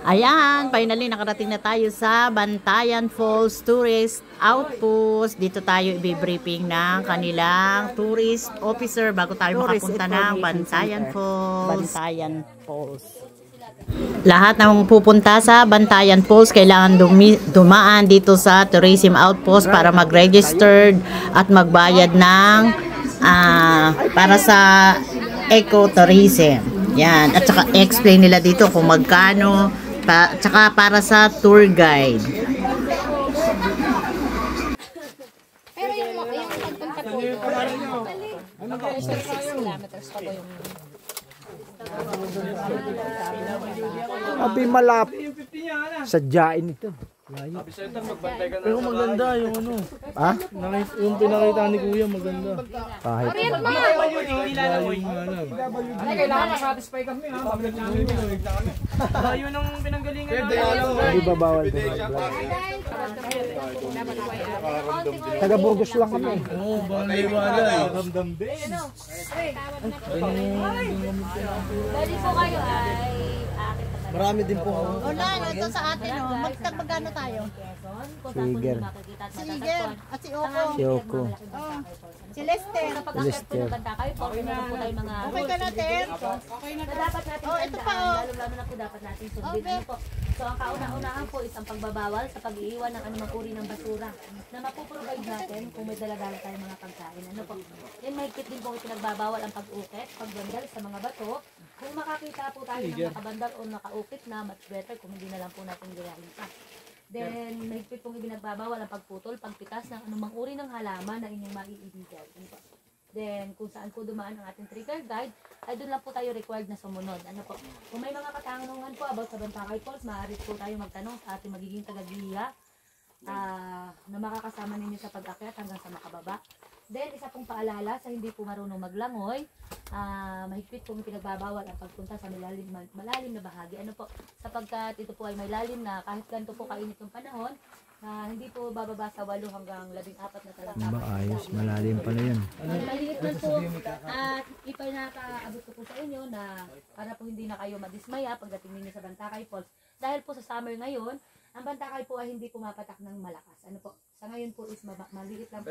Ayan, finally nakarating na tayo sa Bantayan Falls Tourist Outpost. Dito tayo i-briefing ng kanilang tourist officer bago tayo makapunta ng Bantayan Falls. Lahat ng pupunta sa Bantayan Falls kailangan dumaan dito sa tourism outpost para mag-registered at magbayad ng para sa ecotourism. Yan, at saka explain nila dito kung magkano. Tsaka para sa tour guide. Pero yung pagpunta po doon, 6 kilometers pa po yung... Abi malap. Sadyain ito. Pero maganda yung ano. Ha? Yung pinakita ni Kuya maganda. Kahit. Kailangan ma-satisfy kami ha. Layo ng pinanggalingan natin. Hindi ba bawal ko? Taga Burgos lang kami. Oo, bawal wala eh. Bali po kayo ay... Marami din po. Wala, ito sa atin. Magkano tayo? Siger. Si Iger at si Oko. Si Oko. Si Lester. Kapag akit po ng banda kayo po, meron po tayo mga Okay ka natin? na dapat natin ito pa, lalo na po dapat natin sundin. Ano po? So ang kauna-unahan po is ang pagbabawal sa pag-iiwan ng anumang uri ng basura na mapuprovide natin kung may dala-dala tayong mga pagkain. Ano po? Yan, mahigpit din po pinagbabawal ang pag-ukit, pagbandal sa mga bato. Kung makakita po tayo ng nakabandal o nakaukit na, much better kung hindi na lang po natin gayahin pa. Then, mahigpit pong ibinagbabawal ang pagputol, pagpitas ng anumang uri ng halaman na inyong maiibigay. Then, kung saan po dumaan ang ating trigger guide, ay doon lang po tayo required na sumunod. Ano po? Kung may mga katanungan po about sa Bantakay Falls, maaari po tayo magtanong sa ating magiging tagagiya na makakasama ninyo sa pag-akyat hanggang sa makababa. Then, isa pong paalala sa hindi po marunong maglangoy, mahigpit pong pinagbabawal ang pagpunta sa malalim na bahagi. Ano po? Sapagkat ito po ay may lalim na kahit ganito po kainit yung panahon, hindi po bababa sa 8 hanggang 14 na talata. Ba ayos, malalim pala yun. Maliit lang po at ipinakaabot ko po sa inyo na para po hindi na kayo madismaya pagdating ninyo sa Bantakay Falls. Dahil po sa summer ngayon, ang Bantakay po ay hindi pumapatak ng malakas. Ano po? Sa ngayon po is maliit lang po.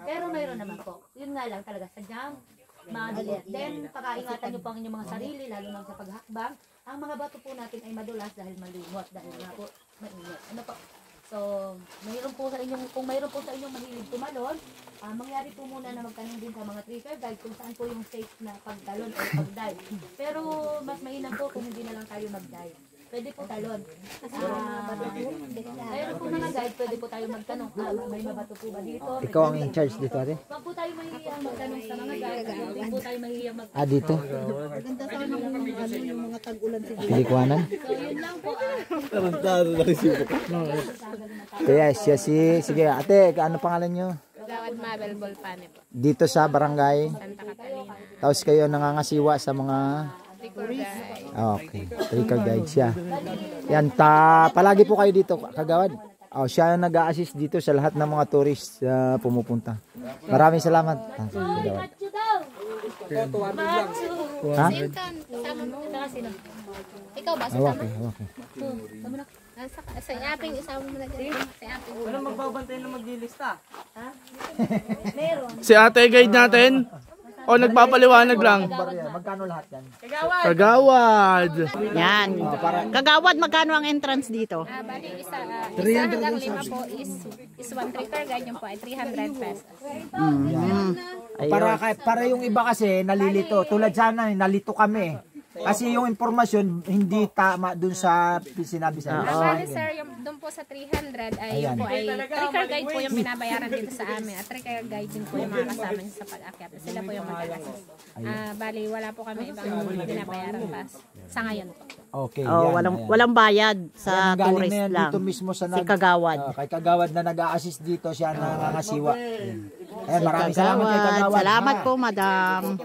Pero mayroon naman po. Yun nga lang talaga, sadyang madali. Then, pakaingatan nyo po ang inyong mga sarili, lalo na sa paghakbang. Ang mga bato po natin ay madulas dahil malimot, dahil nga po mainit. Ano po? So, mayroon po sa inyong, kung mayroon po sa inyong mahilig tumalon, mangyari po muna na magtanong din sa mga trigger guide kung saan po yung safe na pagtalon o pagdive. Pero mas mainam po kung hindi na lang tayo magdive. Pwede po talon. Mayroon po mga guide, pwede po tayo magtanong, may mabato po ba dito? Ikaw ang in charge dito, ate? Wag po tayo mahihiyang magtanong sa mga guide, hindi po tayo mahihiyang magtanong. Dito? Maganda sana yung mga tag-ulan siguro. Pilikwanan? So, yun lang po. Tarantado na rin siya. Kaya siya sige, ate, ano pangalan nyo? Gawad Mabel Bolpane po. Dito sa barangay? Santa Catalina. Tapos kayo nangangasiwa sa mga... Okay, trigger guide siya. Yan, palagi po kayo dito, kagawad. Siya yung nag-a-assist dito sa lahat ng mga tourist pumupunta. Maraming salamat. Kagawad. Ha? Ikaw ba? Okay. Sa aping, isama mo na dyan. Sa aping. Walang magbabantay na maglilista. Ha? Meron. Si ate guide natin? O nagpapaliwanag lang? Magkano lahat yan? Kagawad! Yan. Kagawad, magkano ang entrance dito? Bali, isa hanggang 5 po is one trigger guide yung po ay 300 pesos. Para yung iba kasi nalilito. Tulad sana, nalito kami. Kasi yung informasyon hindi tama dun sa sinabi sa inyo. Bali sir, yung doon po sa 300 ay yung po ay trigger guide po yung binabayaran dito sa amin. At trigger guide din po yung mga kasama niyo sa pag-akyat. Sila po yung mag-assist. Bali, wala po kami ibang binabayaran pa sa ngayon po. Okay. Walang bayad sa galing tourist na yan lang. dito mismo sa Si Kagawad. kay Kagawad na nag-a-assist dito siya nangangasiwa. Ayan, maraming salamat kay Kagawad. Salamat po, madam.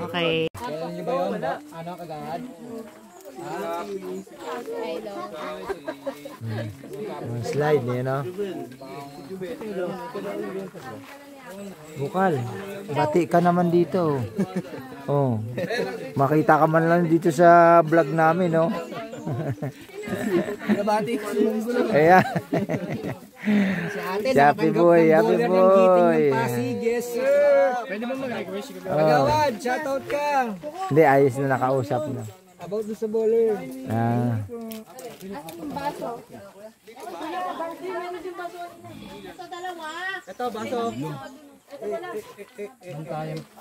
Okay. Alam niyo ba yun? Ano, Kagawad? Slide niya, no? Bukal, bati ka naman dito. Oh. Makita ka man lang dito sa vlog namin, no? Ayan. Happy boy, happy boy. Yes, sir. Pwede ba mag-request? Kagawad, shoutout ka. Hindi, ayos na nakausap na. About sa bowler. Ah. Ito, baso.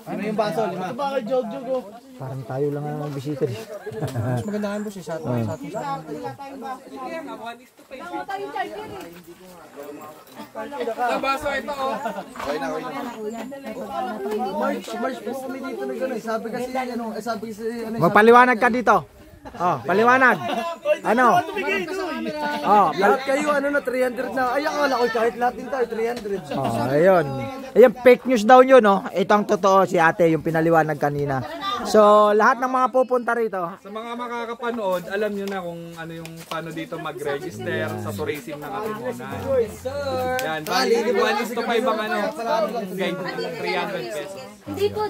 Ano yung baso? Ito ba kay Jog? Parang tayo lang ang bisita dito. Mas magandahan po siya sa atin. Baso ito, oh. March po kami dito na gano'n. Sabi kasi, Magpaliwanag ka dito. Oh, paliwanag. Ano? Oh, lahat kayo, na, 300 na. Ay, akala ko kahit lahat din tayo, 300. oh, ayun. Ayun, fake news daw yun, no? Ito ang totoo, si ate, yung pinaliwanag kanina. So, lahat ng mga pupunta rito. Sa mga makakapanood, alam nyo na kung ano yung paano dito mag-register sa tourism ng Katimunan. Yan, bali, 1:5 ang guide, 300 pesos. Hindi po,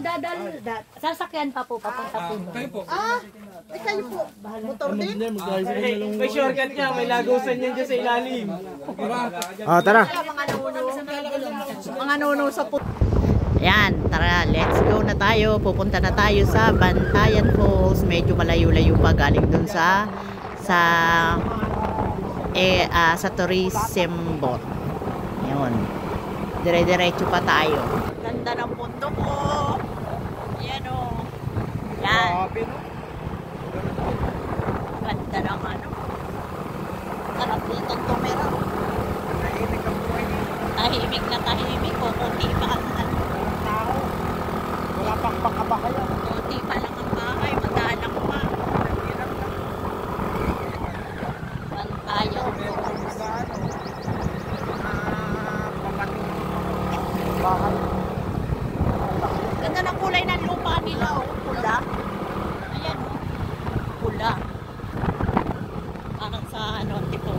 sasakyan pa po, papunta po. Kayo po. May shortcut niya, may lagusan niyan dyan sa ilalim. Oh, tara. Mga nuno sa Ayan, tara, let's go na tayo. Pupunta na tayo sa Bantayan Falls. Medyo malayo-layo pa galing dun sa tourism boat. Yun. Dire-diretso pa tayo. Ganda ng bundok ko. Ayan o. Yan. Ganda ng ano. Sarap dito tumira. Tahimik na tahimik ko. Kunti pa ang tao. Wala pang baka-baka. Kunti pa lang ang bahay. Madalang pa. Bantayan. Ganda ng kulay ng lupa nila. Oh. Pula. Ayan o. Pula. Parang sa Tipon.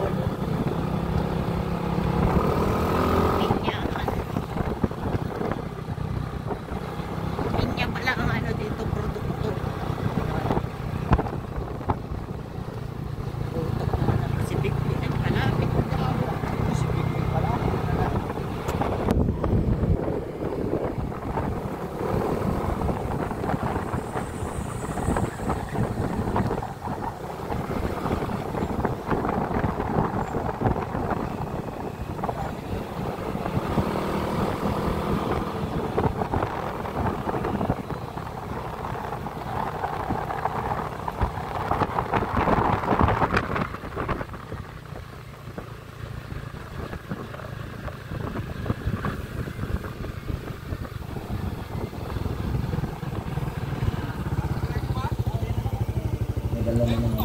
Pinya pala ang dito, produkto. Si Big Big ang malapit. Si Big Big pala.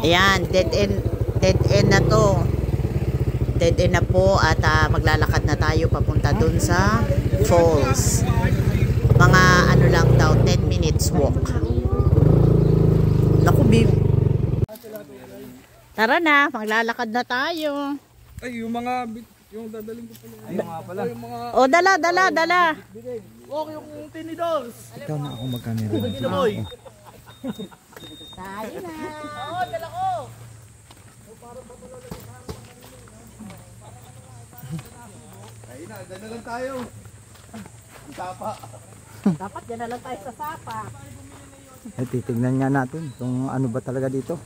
Ayan, dead end na to. Dead end na po at maglalakad na tayo papunta dun sa falls. Mga ano lang daw, 10 minutes walk. Naku, babe. Tara na, maglalakad na tayo. Ay, yung dadaling ko pala. Ay, nga pala. O, dala. Walk yung tinidors. Ikaw na ako mag-camera. Ginaboy. Tayo na. Oo, dala ko. Ayun na, dala lang tayo. Tapa. Dapat dyan na lang tayo sa sapa. Titignan nga natin kung ano ba talaga dito.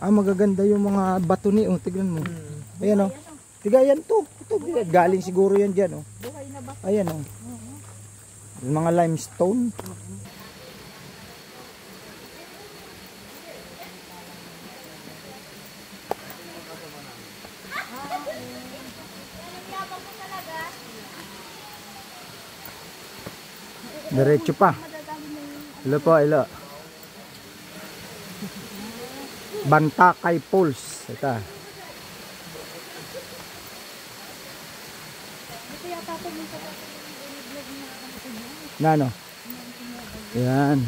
Magaganda yung mga bato ni, tignan mo. Ayan o. Tiga yan to. Ito, galing siguro yan dyan o. Ayan o. Yung mga limestone. Diretso pa. Ilo po, ilo. Bantakay Falls. Ito. Nano? Yan.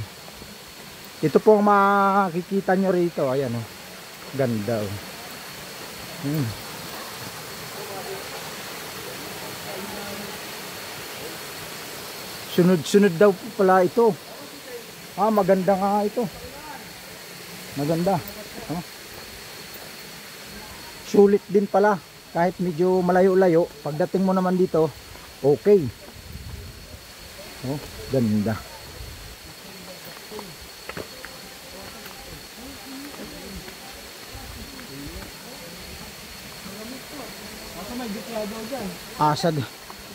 Ito po ang makikita nyo rito. Ayan oh. Ganda oh. Sunod-sunod daw po pala ito. Maganda nga ito. Maganda. Sulit din pala. Kahit medyo malayo-layo, pagdating mo naman dito, okay. Ganda.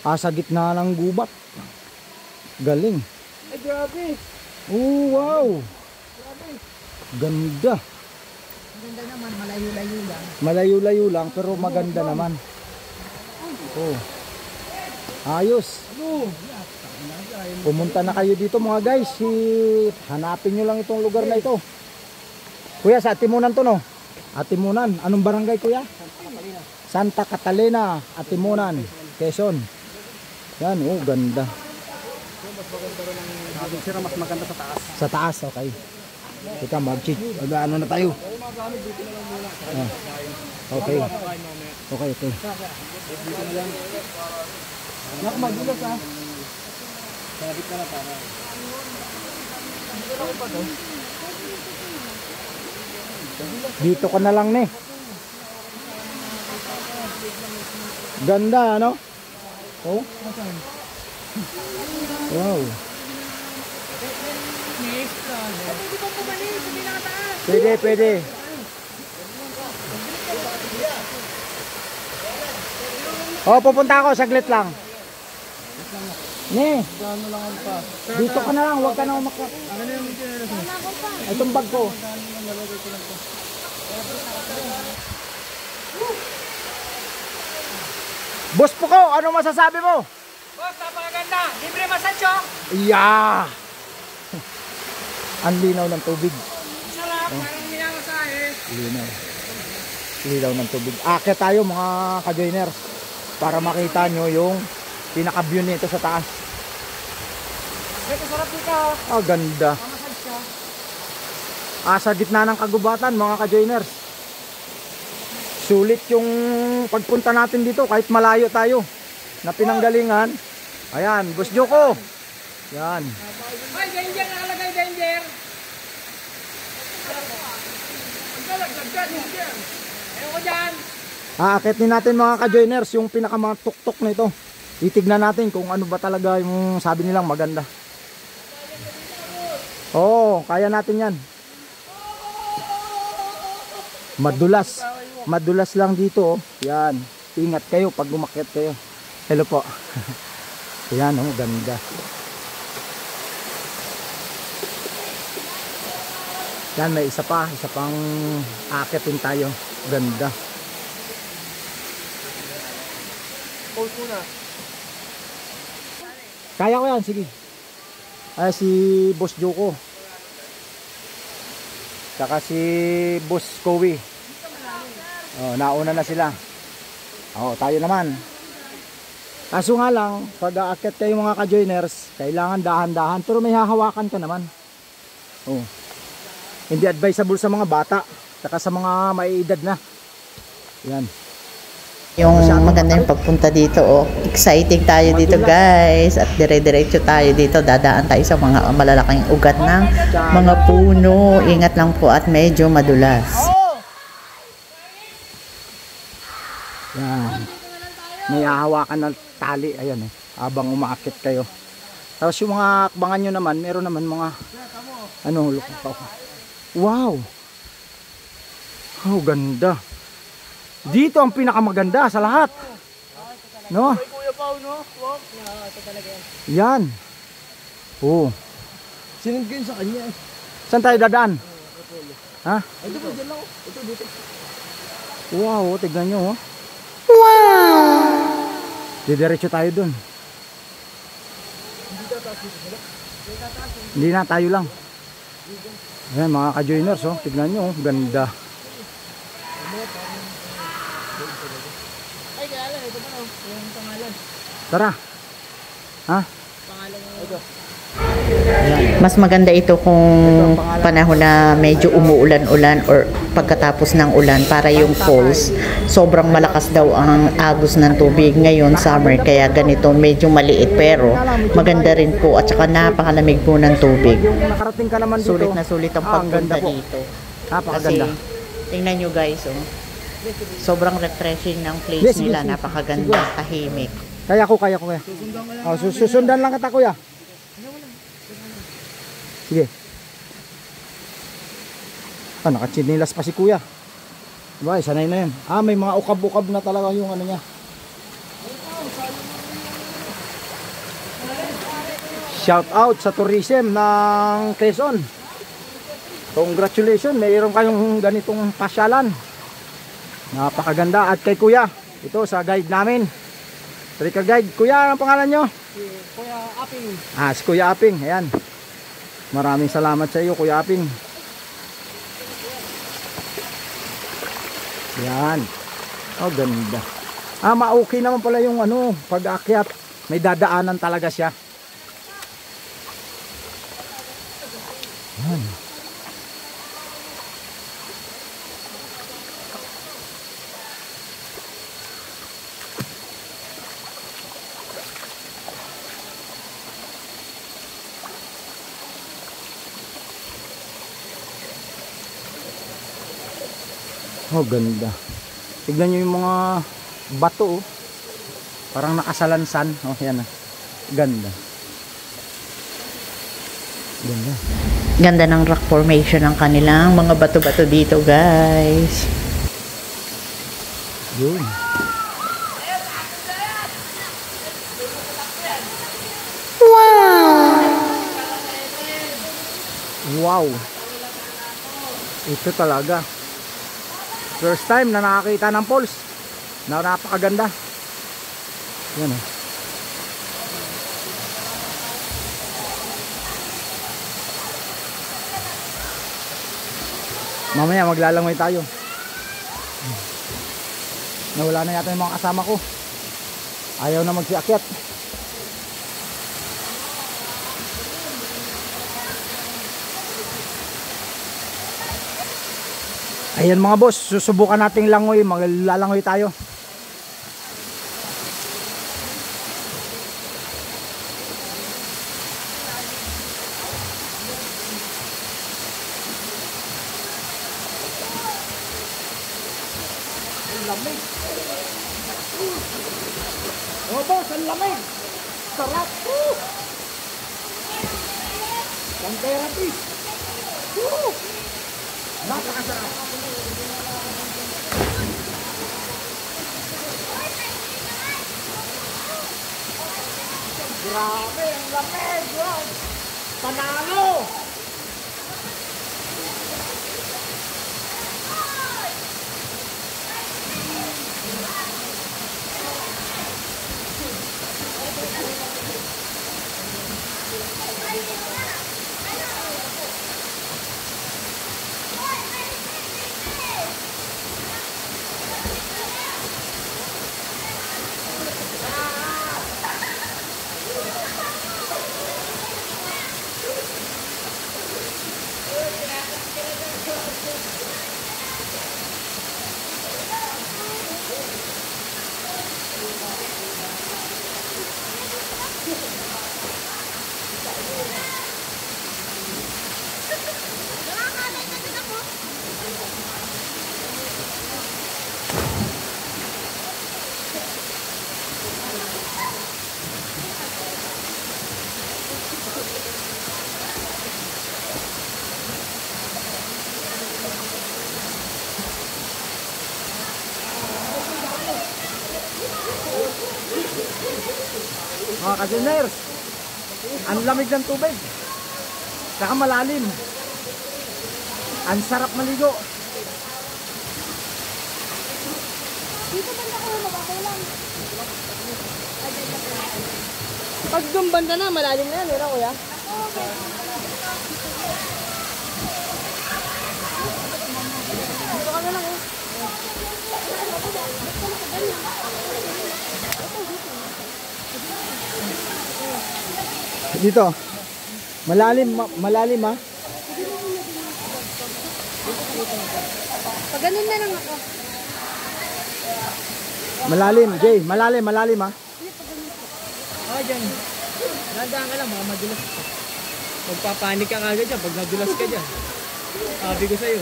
Asa gitna ng gubat. Galing. Ay, grabe. Oh, wow. Ganda. Ganda naman, malayo-layo lang. Malayo-layo lang pero maganda naman. Oh. Ayos. Pumunta na kayo dito mga guys. Hanapin nyo lang itong lugar na ito. Kuya, sa Atimunan to no? Atimunan. Anong barangay kuya? Santa Catalina, Atimunan, Quezon. Yan, oh, ganda. Mas maganda sa taas. Sa taas, okay. Teka, ano na tayo? Okay. Okay. Madulas ha. Sabit ka na para. Dito ka na lang ne. Ganda, ano? Oh. Wow. Pwede. Oh, pupunta ako, saglit lang. Ne. Dito ka na lang, huwag ka na umakit. Itong bag ko. Boss po ko, ano masasabi mo? Boss, napakaganda. Libre massage oh. Yeah. Ang linaw ng tubig. Sarap, parang minamasahe. Linaw ng tubig. Akit tayo mga ka-joiners para makita nyo yung pinaka-view nito sa taas. Ito, sarap dito. Ganda. Mamassage ka. Sa gitna ng kagubatan mga ka-joiners. Sulit yung pagpunta natin dito kahit malayo tayo na pinanggalingan. Ayan, Boss Joko. Yan. Ay, danger, nakalagay danger. Danger. Ayaw ko dyan. Aakitin natin mga ka-joiners yung pinaka tuktok nito. Titignan natin kung ano ba talaga yung sabi nilang maganda. Kaya natin yan. Madulas lang dito. Yan. Ingat kayo pag umakyat kayo. Hello po. Yan, ganda. Yan, may isa pang aakitin tayo. Ganda. Pause muna. Kaya ko yan, sige. Si Boss Joko. Saka si Boss Kowi. Nauna na sila. Tayo naman. Kaso nga lang, pag aakyat kayo mga ka-joiners, kailangan dahan-dahan. Pero may hahawakan ka naman. Hindi advisable sa mga bata. Saka sa mga maiedad na. Yan. Yung maganda yung pagpunta dito, exciting tayo dito guys, at dire-diretso tayo dito, dadaan tayo sa mga malalaking ugat ng mga puno. Ingat lang po at medyo madulas. Yan. May hahawakan ng tali, ayan habang umaakit kayo. Tapos yung mga akbangan nyo naman, meron naman mga lupaw. Wow! Ganda. Dito ang pinakamaganda sa lahat. No? Kuya Pao, no? Wow. Ito talaga Yan. yan. Sinend ko yun sa kanya. Saan tayo dadaan? Ha? Ito po, dyan lang. Ito, dito. Wow, tignan nyo. Wow! Didiretso tayo dun. Hindi na, tayo lang. Ayan mga ka-joiners, tignan nyo, ganda. Ay, kaya lang, ito ba yung pangalan? Tara. Ha? Pangalan ito. Mas maganda ito kung panahon na medyo umuulan-ulan or pagkatapos ng ulan para yung falls, sobrang malakas daw ang agos ng tubig ngayon summer, kaya ganito medyo maliit pero maganda rin po at saka napakalamig po ng tubig. Yung nakarating ka naman dito. Sulit na sulit ang ang ganda pagpunta po. dito. Napakaganda. Kasi tingnan nyo guys, oh. Sobrang refreshing ng place Yes, nila, yes, yes. napakaganda, tahimik. Kaya ko. Oh, susundan lang kita kuya. Sige. Ah, nakachinilas pa si kuya. Diba, sanay na yan. Ah, may mga ukab-ukab na talaga yung ano niya. Shout out sa tourism ng Quezon. Congratulations, mayroon kayong ganitong pasyalan. Napakaganda. At kay kuya, ito sa guide namin. Trika guide. Kuya, anong pangalan nyo? Kuya Aping. Ah, si Kuya Aping. Ayan. Maraming salamat sa iyo, Kuya Aping. Yan. Oh, ganda. Ah, ma-okay naman pala yung ano, pag-akyat. May dadaanan talaga siya. Yan. Oh, ganda. Tignan nyo yung mga bato, oh. Parang nakasalansan. Oh, yan ah. Ganda. Ganda. Ganda ng rock formation ng kanilang mga bato-bato dito guys. Yun. Wow. Ito talaga. First time na nakakita ng falls. Na napakaganda. Yan oh. Mamaya maglalangoy tayo. Nawala na yata yung mga kasama ko. Ayaw na magsiakyat. Ayan mga boss, susubukan nating langoy, maglalangoy tayo. Ang lamig. Oh boss, ang lamig. Sarap. Ang therapy. Napakasarap. Grabe, ang lamig. Wow. Panalo. Mga kasiners, ang lamig ng tubig, saka malalim, ang sarap maligo. Dito banda ko, mababaw lang. Pag doon banda na, malalim na yan, wala kuya? Dito ka na lang eh. Dito. Malalim ha. Pag ganun na lang ako. Malalim, Jay. Malalim ha. Dyan. Nandaan ka lang, mga madulas. Magpapanik ka kagad dyan pag nadulas ka dyan. Sabi ko sa'yo.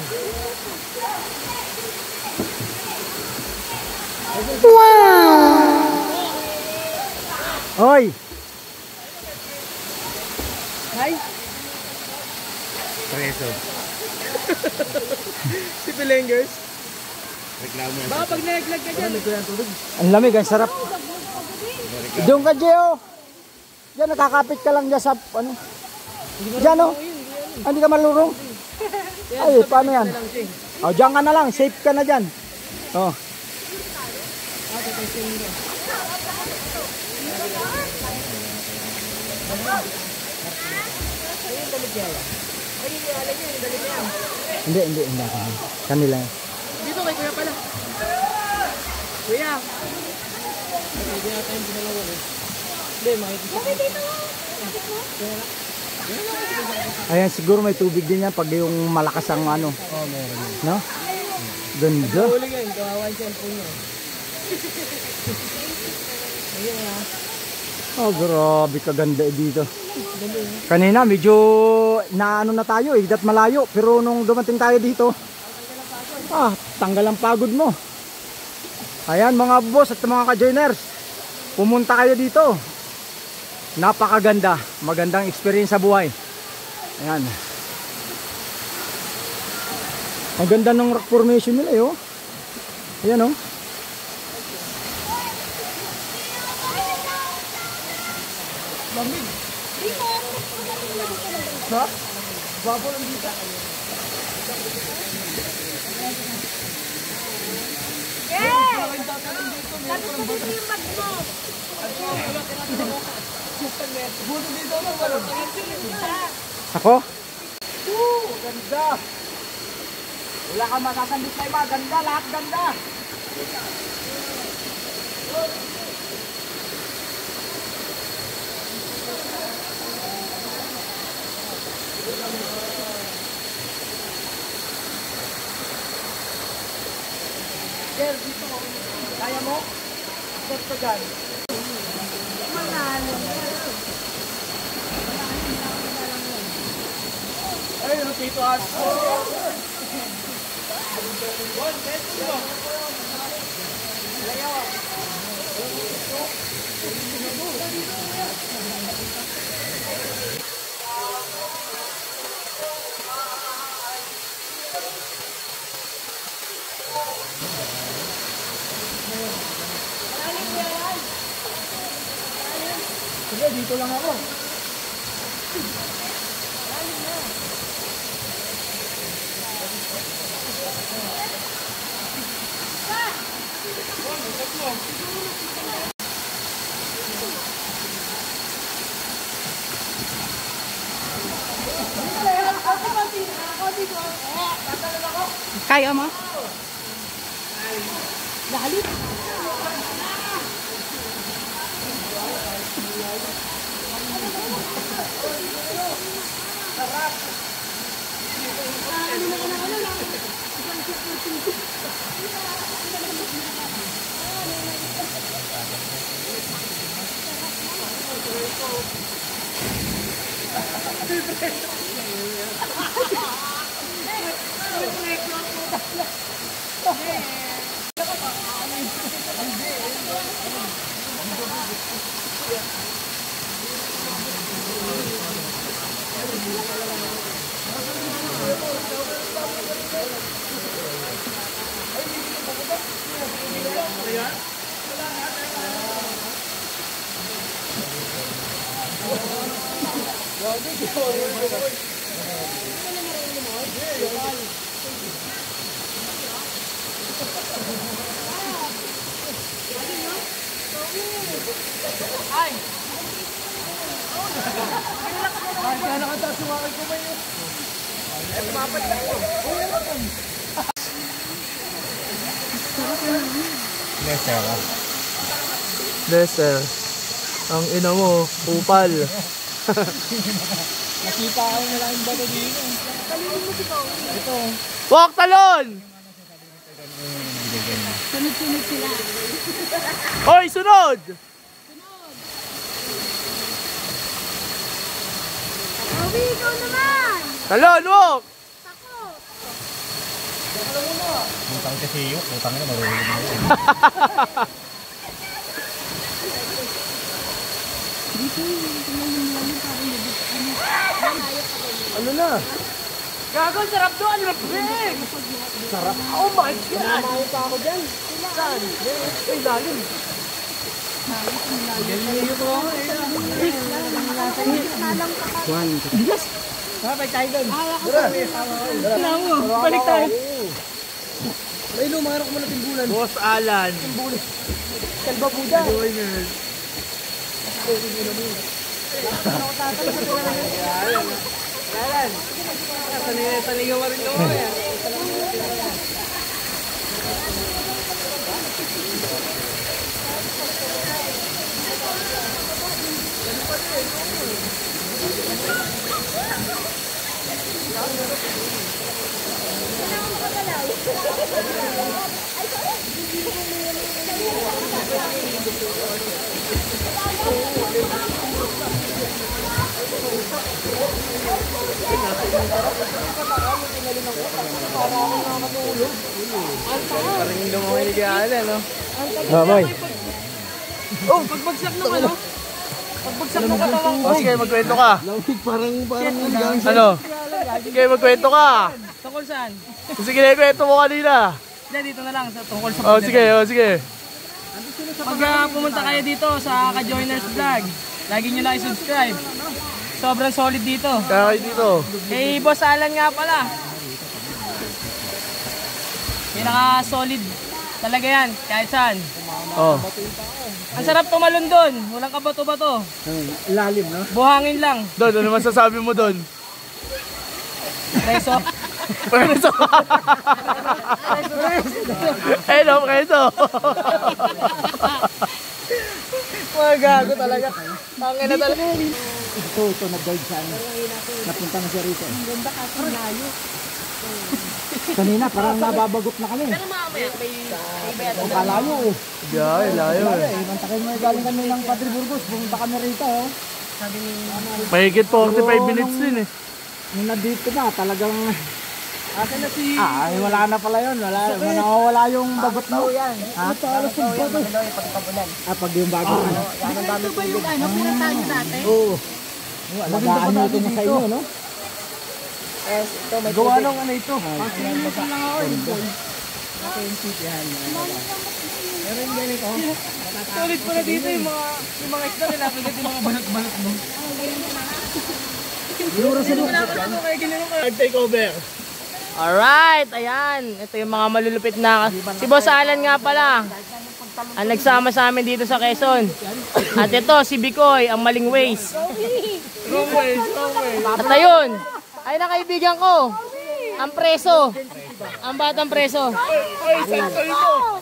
Hoy! Hi! Preso. Si Pilengers. Baka pag naglag ka dyan. Ang lamig, ang sarap. Doon ka, Gio. Diyan, nakakapit ka lang dyan sa, ano? Diyan, oh. Hindi ka malurong. Ay, paano yan? Oh, diyan ka na lang. Safe ka na dyan. Oh. Hindi. Kanila. Dito kay Kuya pala. Kuya. Hindi na tayong dinalawa ko. Hindi, makikita. Ayan, siguro may tubig din yan pag yung malakas ang ano. Oo, meron. No? Ganda. Huli ka yun, kawawa yung cellphone niya. Ayun na. Oh, grabe kaganda dito. Kanina medyo naano na tayo eh, dat malayo. Pero nung dumating tayo dito, tanggal ang pagod mo. Ayan mga boss at mga ka-joiners, pumunta kayo dito. Napakaganda, magandang experience sa buhay. Ayan. Ang ganda ng rock formation nila eh, oh. Ayan oh. Lamig. Ha? Babo lang dito. Ako? Ganda. Wala ka masasandit na iba. Ganda, lahat ganda. Girl, dito. Kaya mo? Step ka dyan. Ayun, Tito Asko. Sige, dito lang ako. Kaya mo? Desel. Ang ina mo, upal. Nakita ako na lang yung bato dito. Ito. Walk talon! Sunod-sunod sila. Hoy, sunod! Obi, ikaw naman! Talon, walk! Ako! Butang kasi yun. Butang na marunong mo. Ano na? Gago, sarap doon. Lepeg! Sarap. Oh my God! Namayo pa ako dyan. Saan? Ay, lalim. Sabay tayo doon. Balik tayo. Ay, lumarok mo na timbulan. Boss Alan. Kalba Buda. Tanigaw ka rin doon. Parang hindi mo mahiligyan, no? Mamoy. Oh, pagbagsak ng ano? Pagbagsak ng katawang ko. O sige, magkwento ka. Parang Ano? Sige, magkwento ka. Tungkol saan? Sige, kwento mo kanina. Hindi, dito na lang. Tungkol sa O sige, o sige. Pag pumunta kayo dito sa Ka-Joiners Vlog, lagi nyo lang i-subscribe. Sobrang solid dito. Kaya kayo dito. Eh, Boss Alan nga pala. Pinaka-solid talaga yan, kahit saan. Oh. Ang sarap tumalon doon, walang kabato-bato. Lalim, no? Buhangin lang. Doon, ano masasabi mo doon? Preso. Preso. Eh, no, preso. Mga gago talaga. Tangin na talaga. Ito, nag-guide sa ano. Napunta na siya rito. Ang ganda kasi layo. Kanina, parang nababagot na kami. Pero mamaya, may iba yan. Kalayo eh. Yeah, layo eh. Mantakin mo, galing kami ng Padre Burgos. Pumunta kami rito. Sabi ni... Mahigit 45 minutes din eh. Nung nandito na, talagang... Asan na si... Ay, wala na pala yun. Wala yung bagot mo. Ha? Alas yung bato. Pag yung bagot mo. Ito ba yung ano, pinatayo dati? Oo. Alagaan nyo ito na sa inyo, no? Gawa nung ano ito. Solid pala dito yung mga extra nila. Pagkat yung mga balot-balot mo. Take over. Alright, ayan. Ito yung mga malulupit na. Si Boss Alan nga pala. Ang nagsama sa amin dito sa Quezon. At ito, si Bikoy, ang maling ways. Wrong way, wrong way. At ayun, ay na kaibigan ko. Ang preso. Ang batang preso. Ay, santol mo.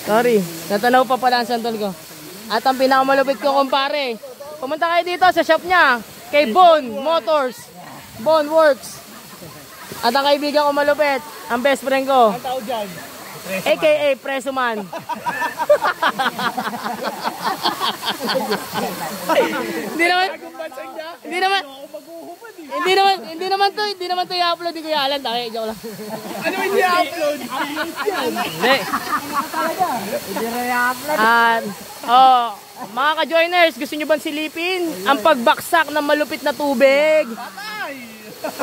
Sorry, natanaw pa pala ang santol ko. At ang pinakamalupit ko kumpare. Pumunta kayo dito sa shop niya. Kay Bone Motors. Bone Works. At ang kaibigan ko malupit. Ang best friend ko. Ang tao dyan. AKA Preso Man. Hindi naman to i-upload ni Kuya Alan. Joke lang. Ano hindi i-upload? Hindi. Hindi na i-upload. Mga ka-joiners, gusto nyo bang silipin ang pagbaksak ng malupit na tubig?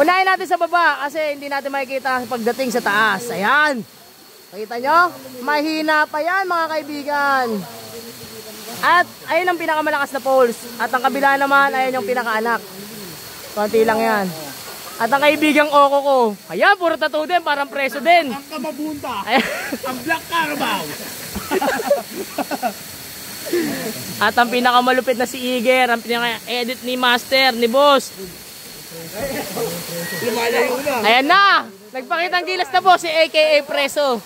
Unahin natin sa baba kasi hindi natin makikita pagdating sa taas. Ayan. Nakita nyo? Mahina pa yan mga kaibigan. At ayun ang pinakamalakas na poles. At ang kabila naman, ayun yung pinakaanak. Konti lang yan. At ang kaibigang Oko ko, ayan, puro tattoo din, parang preso din. Ang kamabunta. Ayan. Ang Black Carabao. At ang pinakamalupit na si Iger, ang pinaka-edit ni Master, ni Boss. Lumalayo na. Ayan na! Nagpakitang gilas na po si AKA Preso.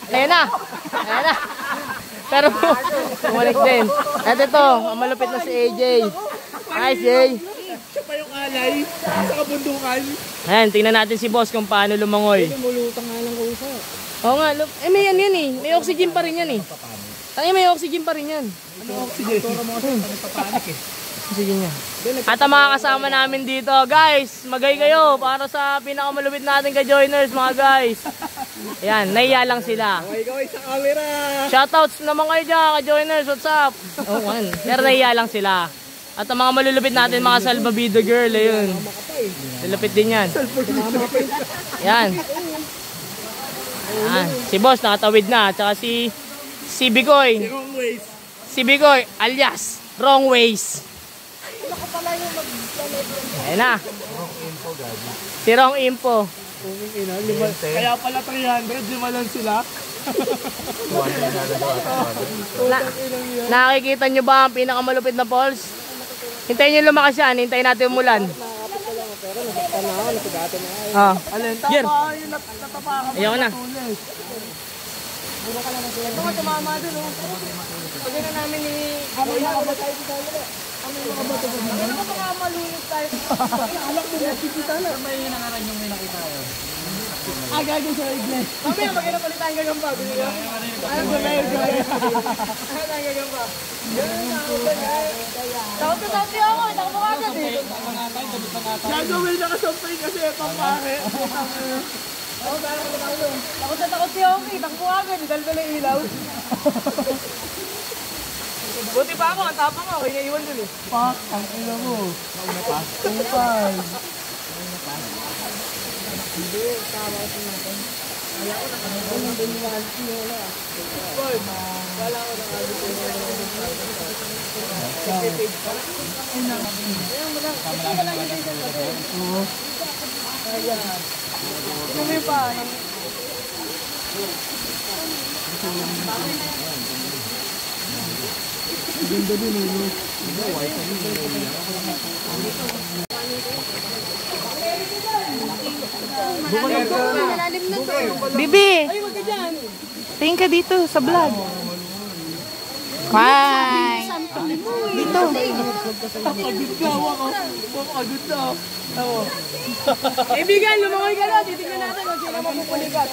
Ayan na! Ayan na! Pero bumalik din. At ito, ang malupit na si AJ. Nice, Jay. Siya pa yung alay sa kabundukan. Ayan, tingnan natin si boss kung paano lumangoy. Lumulutang nga lang ko sa. Oo nga, may yan yan eh. May oxygen pa rin yan eh. May oxygen pa rin yan. Ano oxygen? Turo mo kasi papanik eh. Oxygen niya. At ang mga kasama namin dito, guys, magay kayo para sa pinakamalupit natin ka-joiners, mga guys. Ayan, nahiya lang sila. Gaway sa camera. Shoutouts naman kayo dyan, ka-joiners, what's up? Oh, man. Pero nahiya lang sila. At ang mga malulupit natin, mga salbabida girl, ayun. Malupit din yan. Yan. Yan. Si boss nakatawid na, at saka si Bigoy. Si Bigoy, alias, wrong ways. Ayan na. Si wrong info. Kaya pala 300, lima lang sila. Nakikita nyo ba ang pinakamalupit na falls? Hintayin nyo lumakas yan, hintayin natin umulan. Alin, Gear. tama yung natapakan. Ayaw na. Ito nga tumama dun, oh. Pag na namin ni... Kami nakabatay dito tayo. Kami nakabatay dito. Ano ba mga malunod tayo? Alak mo na, kita na. May nangaran yung may nakita yun. Gagawin sa igles. Kami ang magkita palit tayong gagamba. Alam ko na yun. Ang gagamba. Takot ako, takot mo agad eh. Gagawin nakasampay kasi papare. Takot si Oki, takot mo agad, dahil ko na ilaw. Buti pa ako, ang tapang ako, hinaiwan dun eh. Pak, ang ilo mo. Tupay. Hindi, tama ko natin. Kaya ko nakakita ng biniwan siya wala. Wala ko Bibi! Tingin ka dito sa vlog. Bye! Dito. Kaibigan, lumangoy ka na, titignan natin kung sino mapupulikat.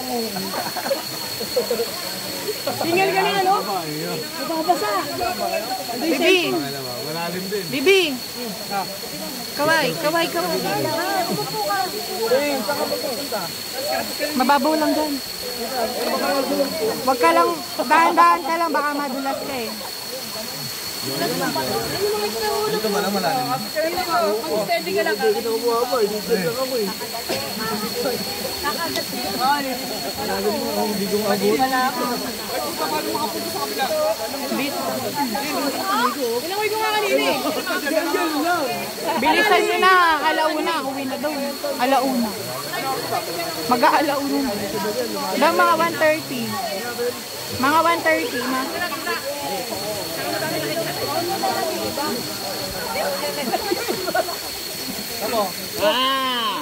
Tingnan ka na, ano? Mababasa. Bibi! Bibi! Kaway, kaway, kaway. Mababaw lang dyan. Wag ka lang, dahan-dahan ka lang, baka madulas ka eh. Dito man malalim. Mag-steady ka lang. Pinangoy ko nga kanina eh. Bilisan nyo na, alauna, uwi na daw. Alauna. Mag-aalauna na. Daw mga 1:30. Mga 1:30 na.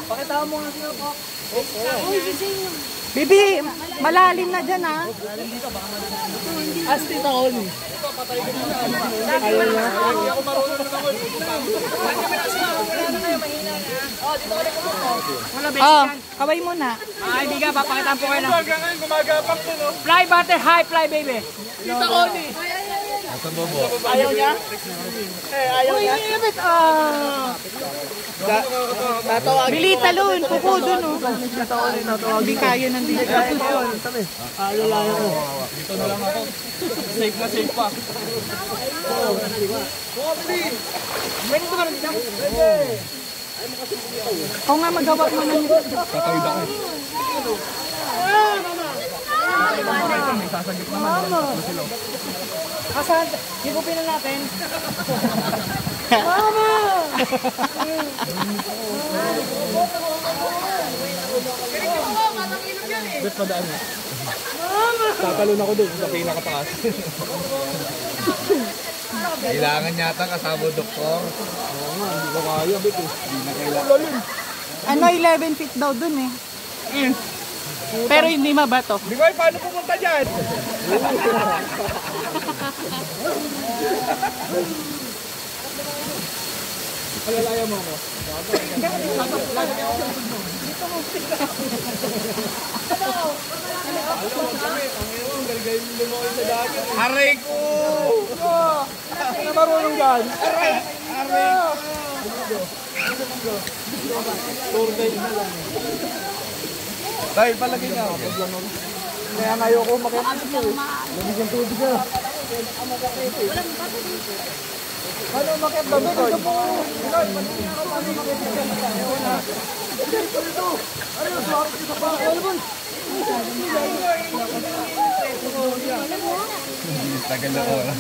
Pakita mo nga sila po. Bibi, malalim na dyan ha. Asti taon. Ayaw na. Hindi ako marunong na ako. Oh, kaway muna. Ay, hindi ka, papakitaan po kayo na. Hanggang ngayon gumagapang din, no? Fly butter, high fly baby. Tita Oni. Ayaw niya? Ayaw niya. Bili talon, puko dun oh. Hindi kaya nandito. Dito na lang ako. Safe na safe pa. Kung nga magawa mo na nito. Tatawid ako. Sasagip naman. Asan? Higupin na natin. Ba't padaan mo? Tatalon ako doon sa pinakataas. Kailangan yata kasama doktor. Oo nga, hindi ko kaya, bet eh. Hindi na kailangan. Ano, 11 feet daw dun eh. Pero hindi mabato. Di ba, paano pumunta dyan? Palalaya mo ako. Aray ko! Ano marunong yan? Aray! Aray ko! Tour guide na lang. Dahil palagi nga ako. Kaya ngayon ko makita ito. Lamig ang tubig ka. Paano makita ba? Ito po. Paano makita? Ano? Swap kita pa. Ano ba? Tagal na oras.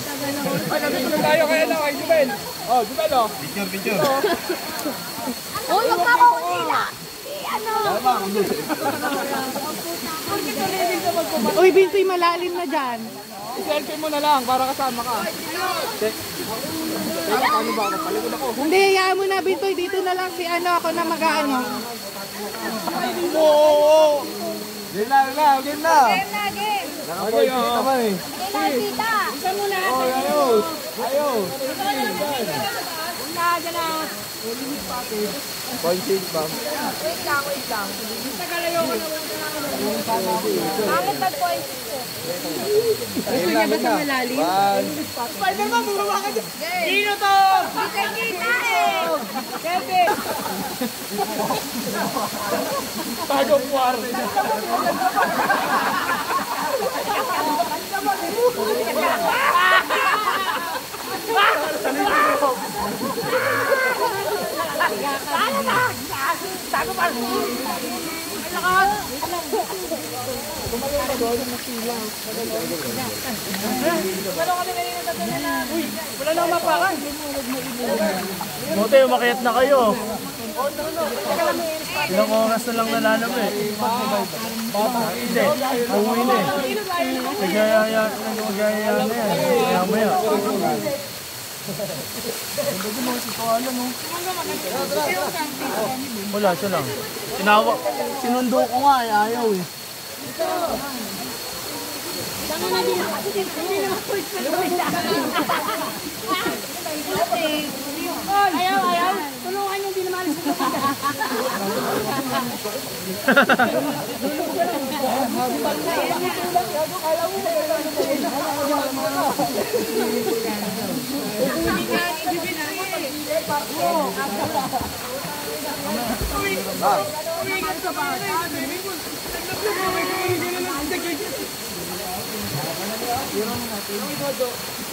Pagkabit tayo kaya na kay Jubel. Oh, Jubel oh. Picture. Uy, huwag ka makunila! Uy, Bintoy, malalim na dyan. I-selfie mo na lang para kasama ka. Paano ba ako? Palikod ako. Hindi, hayaan mo na, Bintoy. Dito na lang si ano, ako na mag-ano. Oo! Game na! Game na, game! Nakapoint naman eh. Game na, kita! Isa muna! Ayos! Ayos! Una, dyan na! Point change ba? Wait lang. Tagalayo ko na Bakit mag-point Gusto niya ba sa malalim? Spider-Man, bumaba ka dyan! Dino to! Kita eh! Kevin! Tago puwar! Wala na mapakan. Mote, umakyat na kayo. Ilang oras na lang nalalab eh. Hindi, uuwi na eh. Nagayaya na yan. Maya. Wala siya lang. Sinundo ko nga eh, ayaw eh. Ayaw! Tulungan yung dinamalis ko.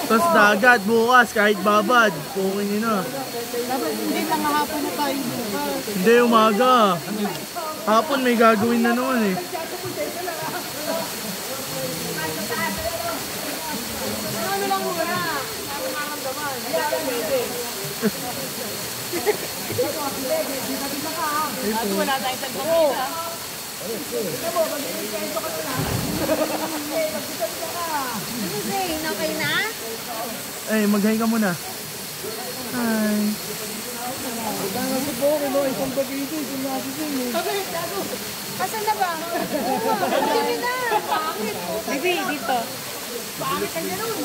Tapos dagat bukas kahit babad. Pukin nyo na. Hindi lang hapon na tayo bukas. Hindi, umaga. Hapon may gagawin na naman eh. Ano lang muna? Ano maramdaman? Bago wala tayong tagpapita. Okay na? Eh, mag-hi ka muna. Hi. Asan na ba? Sabi na! Bakit? Bibi, dito. Bakit ka niya nun?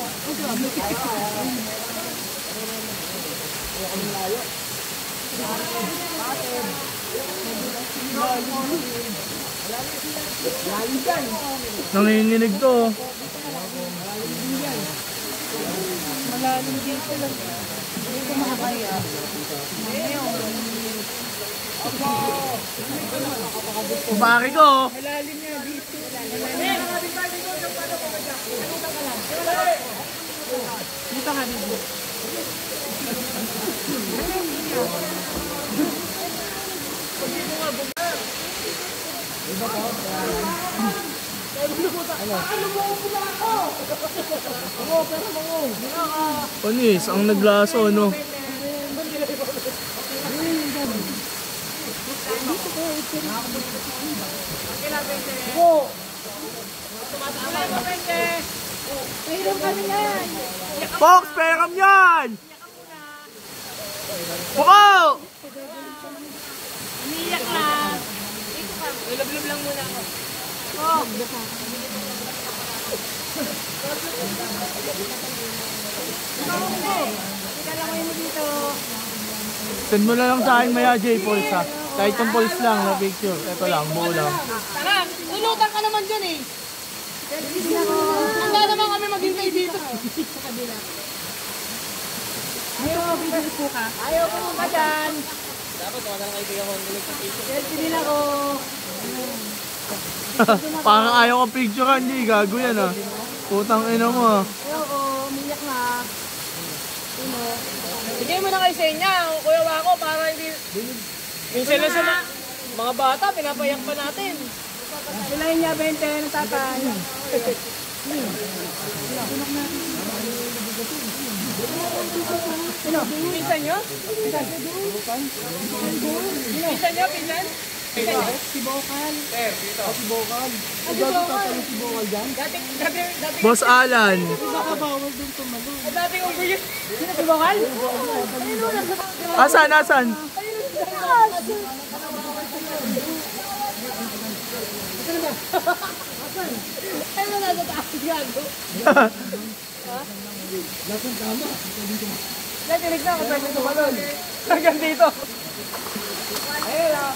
Nanginginig to. Malalim dito lang. Dito makakaya. Pare ko. Malalim niya dito. Dito nga dito. Panis, ang naglaso, no? Mayroon kami yan! Fox, peram yan! Buko! Umiyak lang! Lulab-lub lang muna ako. Ikaw mo dito! Send mo na lang sa akin maya, J. Pulse ha. Kahit yung pulse lang na picture. Ito lang, buo lang. Tara, lulutan ka naman dyan eh. Handa naman kami maghintay dito. Ayaw ko mong ka dyan. Dapat mga lang kaibigan ko. Selfie nila ko. Parang ayaw ka picture hindi. Gago yan ha. Putang ina mo ha. Ayaw ko, umiyak na. Bigay mo na kay Senya, Kuya Wako, para hindi... Minsan lang sa mga bata, pinapayak pa natin. Silayin niya 20 ng tatay. Pinsan nyo? Pinsan nyo? Pinsan? Si Bokal. Si Bokal. Si Bokal dyan? Dati. Boss Alan. Dati kong gulit. Sino si Bokal? Asan, asan? Ano na sa taas gago? Lasang tama. Natinig na ako pwede tumalon. Hanggang dito. Ayun lang.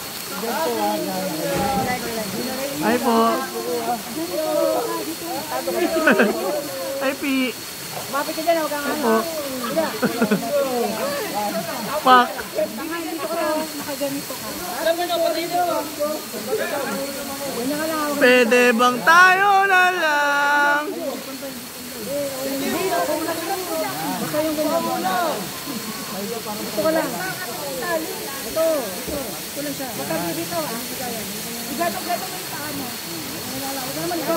Ay po. Ay Pi. Mapit ka dyan, huwag kang Po. Pak. Alam mo na, pati dito. Pwede bang tayo na lang? Ito ka lang. Ito lang siya. Matagi dito, ah. Igatong-gatong mo yung paa mo. Huwag naman ito.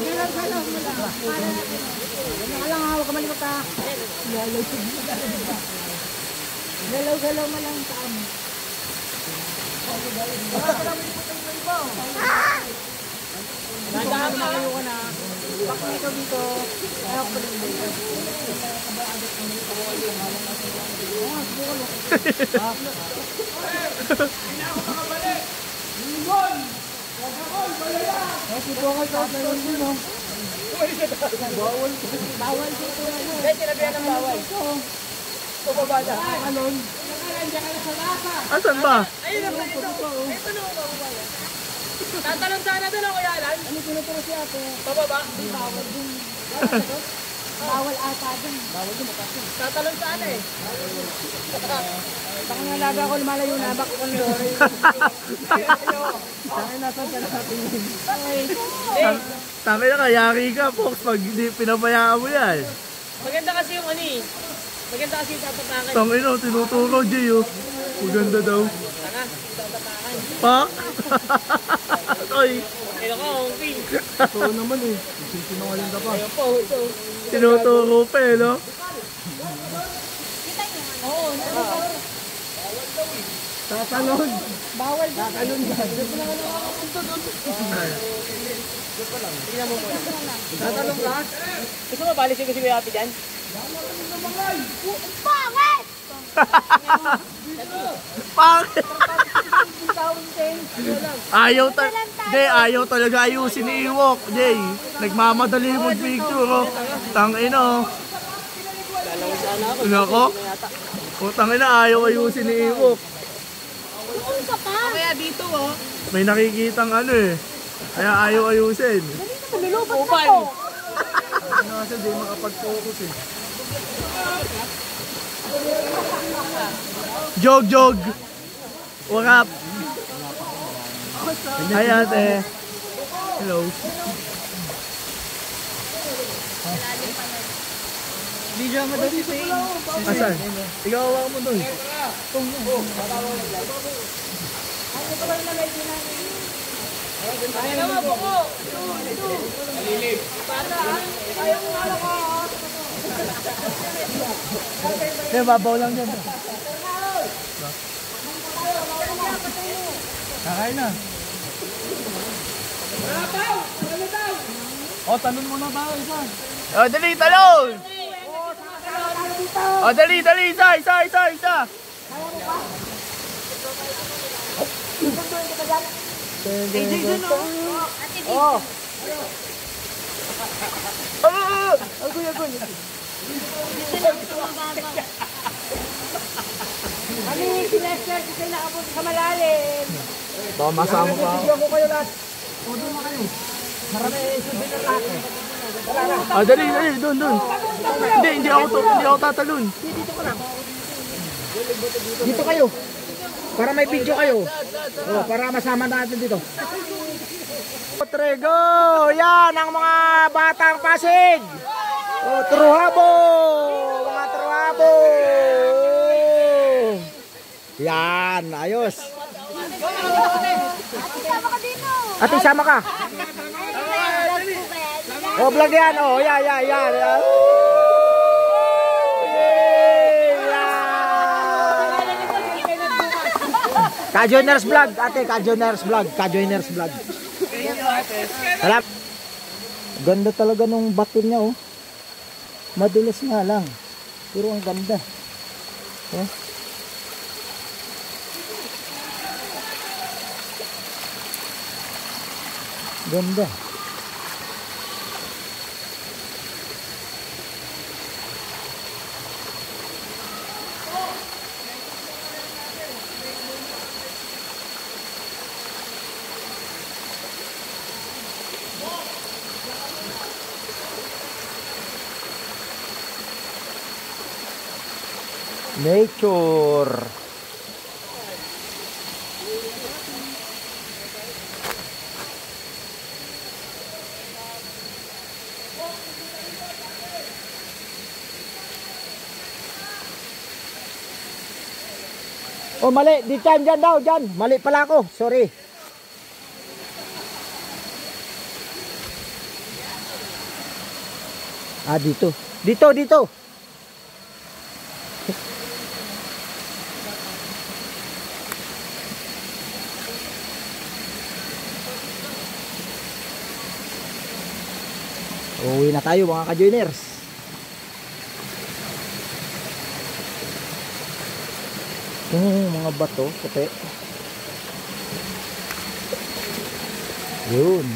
Galaw-galaw mo lang. Huwag lang, huwag ka malimot ka. Galaw-galaw mo lang yung paa mo. Nandahan mo na kayo ka na. Bakit ikaw dito? Ayaw ko rin dito. Bawal dito. Hindi, sinabihan ng bawal. Pababada. Alon. Asan ba? Ayun na, ito. Ito na bawal. Tatalon sana doon ako yalan. Ano tinuturo siya po? Pababa? Bawal dun. Bawal ata dun. Bawal dun, matasin. Tatalon sana eh. Baka nalaga ako lumalayo na. Baka kung loro yun. Saka nasa sa natin yun. Tangin na kayari ka, Fox, pag hindi pinabayaan mo yan. Maganda kasi yung ano eh. Maganda kasi yung tatapakan. Tangin na, tinuturo, Jay, oh. Maganda daw. Tanga, tatapakan. Pak! Oy! Kaya ka, okay. Oo naman eh. Sinungaling ka pa. Ayun po, ito. Tinuturo pa eh, no? Oo, Tatalon! bawal dun. Tatalon dyan. Tatalon ka? Gusto mo balisin ko si Kuya Happy dyan? Bakit? Bakit? Ayaw talaga ayusin ni Iwok, Jay. Nagmamadali mag-picture, oh. Tangina, oh. Nako. Oh, tangina, ayaw ayusin ni Iwok. Kaya dito, oh. May nakikitang ano eh. Kaya ayaw ayusin. Upal. Ano kasi, di makapag-focus eh. Jog! What up? Hi ate. Hello. Video mo doon si Asan? Ikaw awak mo doon. Ay naman po ko. Nalilig. Para, ayaw mo nga lang ako. Hindi, babaw lang dyan. Kakain na. O, talon muna ba? Isa. O, dali, talon! O, dali, isa. si Lester, si Sila kapunta sa malalim. Masama pa. Video ko kayo lahat. O, doon na kayo. Marami souvenir lahat eh. Ah, dali, doon. Hindi ako tatalon. Dito kayo. Para may video kayo. O, para masama natin dito. Trego! Yan ang mga batang Pasig! Oh, Truhabo! Mga Truhabo! Yan, ayos! Ate, sama ka! Oh, vlog yan! Oh, yan! Yan! Ka-Joiners vlog! Ate, Ka-Joiners vlog! Alam. Ganda talaga nung bato niya, oh. Madulas nga lang. Pero ang ganda. Oh. Ganda. Nature. Oh, mali. Dyan daw, dyan. Mali pala ako. Sorry. Ah, dito. Dito. Uwi na tayo mga ka-joiners. Mga bato, puti. Yun.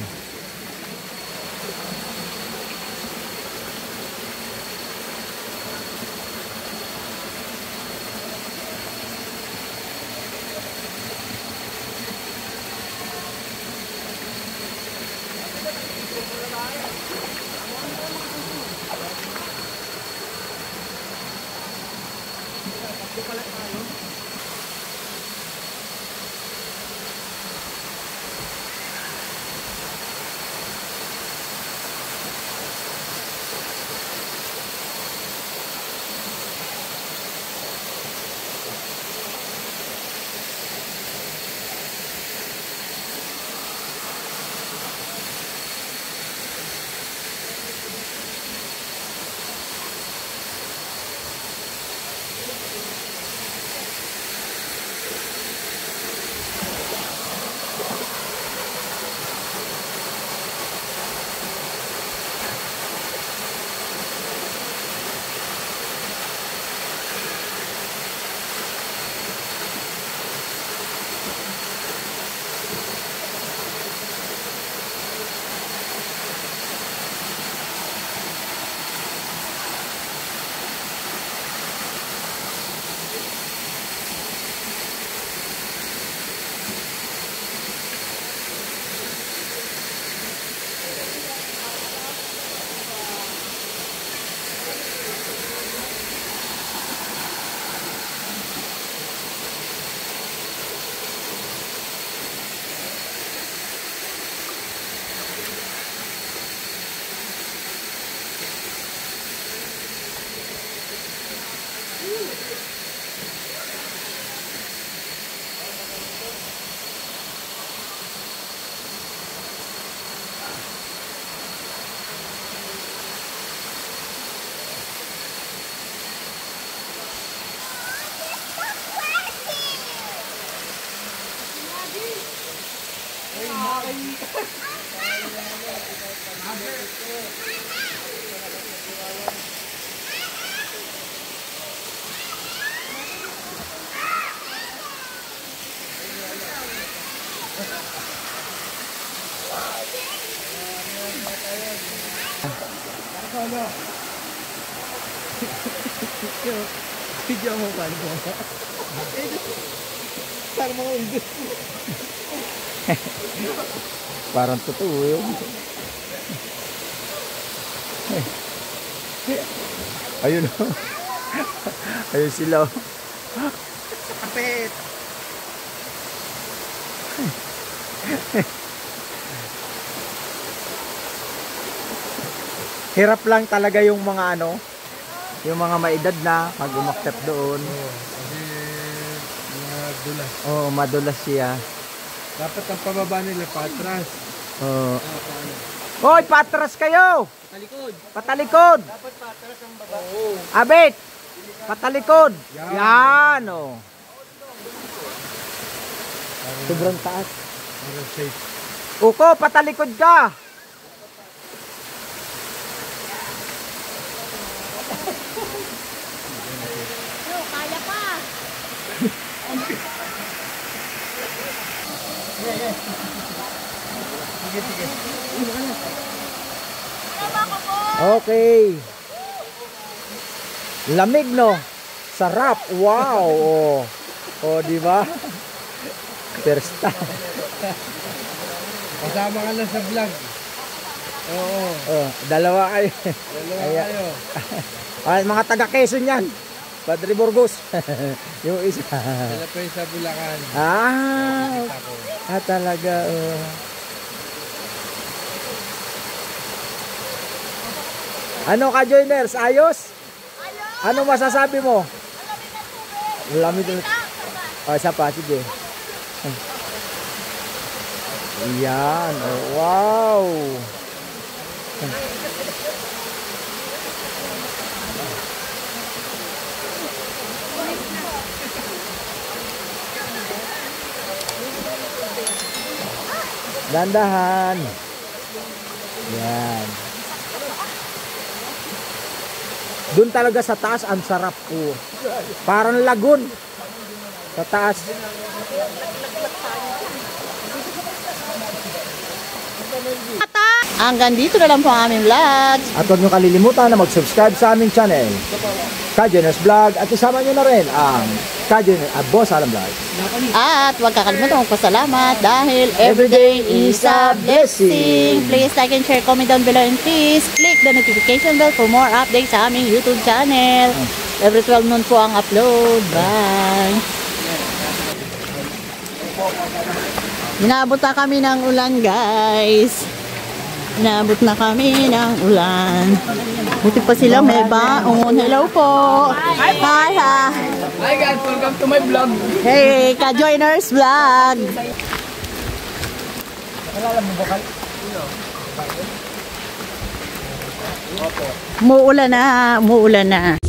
Video mo pa. Parang totoo yun. Ayun o. Ayun sila o. Kapit. Hirap lang talaga yung mga ano, yung mga maedad na pag umakyat doon. Kasi madulas. Oo, madulas siya. Dapat ang pababa nila patras. Oo. Hoy, patras kayo! Talikod. Patalikod! Dapat patras ang baba. Oo. Abit! Patalikod! Yan. Yan o. Sobrang taas. Para safe. Uko, patalikod ka! Kaya pa. Okay. Lamig no? Sarap. Wow. Oh, oh di ba? First time. Kasama ka lang sa vlog. Oo. Oh, dalawa kayo. Dalawa Kaya- kayo. Ay, mga taga Quezon yan. Padre Burgos. Yung isa. Dala pa yung sa Bulacan. Ah, Ako. talaga. Oh. Ano ka, joiners? Ayos? Ano masasabi mo? Lamig na tubig. Oh, isa pa, sige. Yan. Oh, wow. Dandahan. Yan. Doon talaga sa taas ang sarap po. Parang lagun. Sa taas. Hanggang dito na lang po ang aming vlog. At huwag nyo kalilimutan na mag-subscribe sa aming channel, Kajoiners Vlog, at isama nyo na rin ang Boss Alan Vlog. At huwag kakalimutan magpasalamat dahil everyday is a blessing. Please like and share, comment down below, and please click the notification bell for more updates sa aming YouTube channel. Every 12 noon po ang upload. Bye! Inabot na kami ng ulan, guys. Inabot na kami ng ulan. Buti pa sila may baon. Hello po! Hi! Ha! Hi guys, welcome to my vlog. Hey, Ka-Joiners Vlog! Muulan na, umuulan na.